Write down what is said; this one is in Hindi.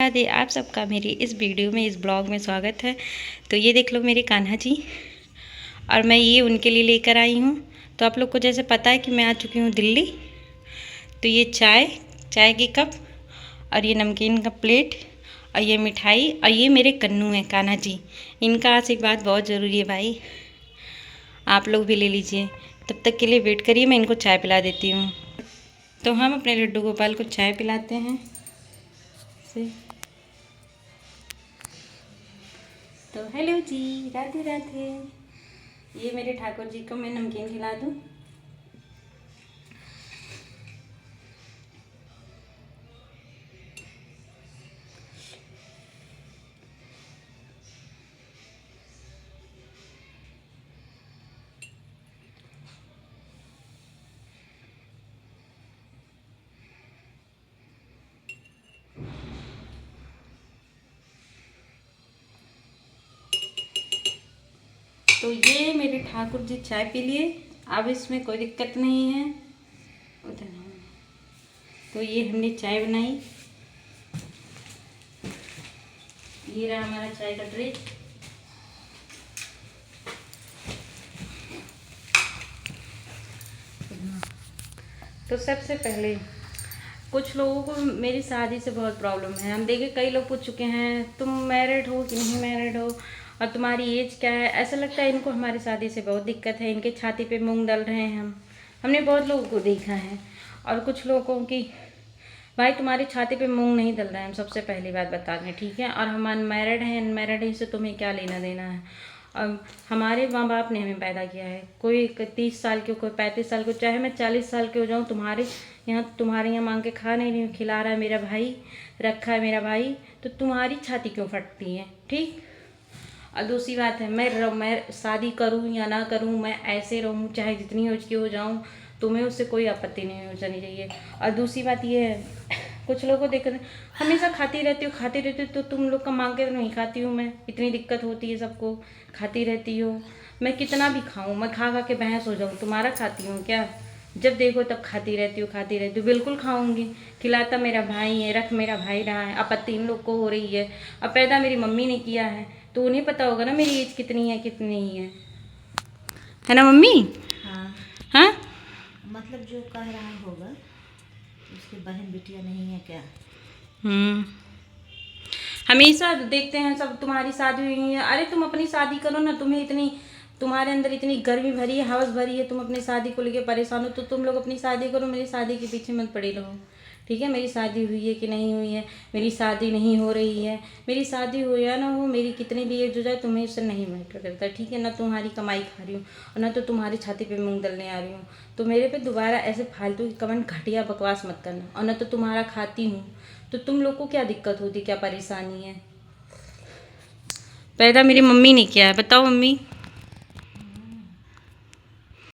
राधे। आप सबका मेरी इस वीडियो में, इस ब्लॉग में स्वागत है। तो ये देख लो मेरे कान्हा जी, और मैं ये उनके लिए लेकर आई हूँ। तो आप लोग को जैसे पता है कि मैं आ चुकी हूँ दिल्ली। तो ये चाय की कप, और ये नमकीन का प्लेट, और ये मिठाई, और ये मेरे कन्नू हैं कान्हा जी। इनका आशीर्वाद बहुत ज़रूरी है भाई, आप लोग भी ले लीजिए। तब तक के लिए वेट करिए, मैं इनको चाय पिला देती हूँ। तो हम अपने लड्डू गोपाल को चाय पिलाते हैं से। तो हेलो जी, राधे राधे। ये मेरे ठाकुर जी को मैं नमकीन खिला दूँ। तो ये मेरे ठाकुर जी चाय पी लिए, अब इसमें कोई दिक्कत नहीं है। उधर तो ये हमने चाय बनाई, ये रहा हमारा चाय का ट्रे। तो सबसे पहले कुछ लोगों को मेरी शादी से बहुत प्रॉब्लम है। हम देखे कई लोग पूछ चुके हैं तुम मैरिड हो कि नहीं मैरिड हो, और तुम्हारी एज क्या है। ऐसा लगता है इनको हमारी शादी से बहुत दिक्कत है, इनके छाती पे मूंग डाल रहे हैं हमने बहुत लोगों को देखा है। और कुछ लोगों की भाई तुम्हारी छाती पे मूंग नहीं डल रहा है, हम सबसे पहली बात बता दें, ठीक है। और हम अनमैरिड हैं, अनमैरिड है, इससे तुम्हें क्या लेना देना है। अब हमारे माँ बाप ने हमें पैदा किया है, कोई 30 साल के, कोई 35 साल के, चाहे मैं 40 साल के हो जाऊँ, तुम्हारे यहाँ मांग के खा नहीं रही हूँ, खिला रहा है मेरा भाई, रखा है मेरा भाई, तो तुम्हारी छाती क्यों फटती है, ठीक। और दूसरी बात है, मैं शादी करूँ या ना करूँ, मैं ऐसे रहूँ चाहे जितनी एज की हो जाऊँ, तुम्हें उससे कोई आपत्ति नहीं हो जानी चाहिए। और दूसरी बात ये है, कुछ लोगों को देख हमेशा खाती रहती हो, तो तुम लोग का मांग के तो नहीं खाती हूँ मैं, इतनी दिक्कत होती है सबको, खाती रहती हो। मैं कितना भी खाऊँ, मैं खा खा के भैंस हो जाऊँ, तुम्हारा खाती हूँ क्या। जब देखो तब खाती रहती हूँ। बिल्कुल खाऊंगी, खिलाता मेरा भाई है, रख मेरा भाई रहा है, आपत्ति इन लोग को हो रही है। अब पैदा मेरी मम्मी ने किया है, तो उन्हें पता होगा ना मेरी एज कितनी है कितनी नहीं है ना मम्मी। हाँ हाँ, मतलब जो कह रहा होगा उसकी बहन बिटिया नहीं है क्या। हमेशा देखते हैं सब तुम्हारी शादी हुई है, अरे तुम अपनी शादी करो ना। तुम्हारे अंदर इतनी गर्मी भरी है, हवस भरी है, तुम अपनी शादी को लेके परेशान हो, तो तुम लोग अपनी शादी करो, मेरी शादी के पीछे मत पड़े रहो, ठीक है। मेरी शादी हुई है कि नहीं हुई है, मेरी शादी नहीं हो रही है, मेरी शादी हो या ना हो, मेरी कितनी भी एज हो जाए, तुम्हें इससे नहीं मैटर करता, ठीक है। ना तुम्हारी कमाई खा रही हूँ, और ना तो तुम्हारी छाती पे मूंग दलने आ रही हूँ। तो मेरे पे दोबारा ऐसे फालतू की कमेंट, घटिया बकवास मत करना। और ना तो तुम्हारा खाती हूँ, तो तुम लोग को क्या दिक्कत होती, क्या परेशानी है। पैदा मेरी मम्मी ने किया है, बताओ मम्मी।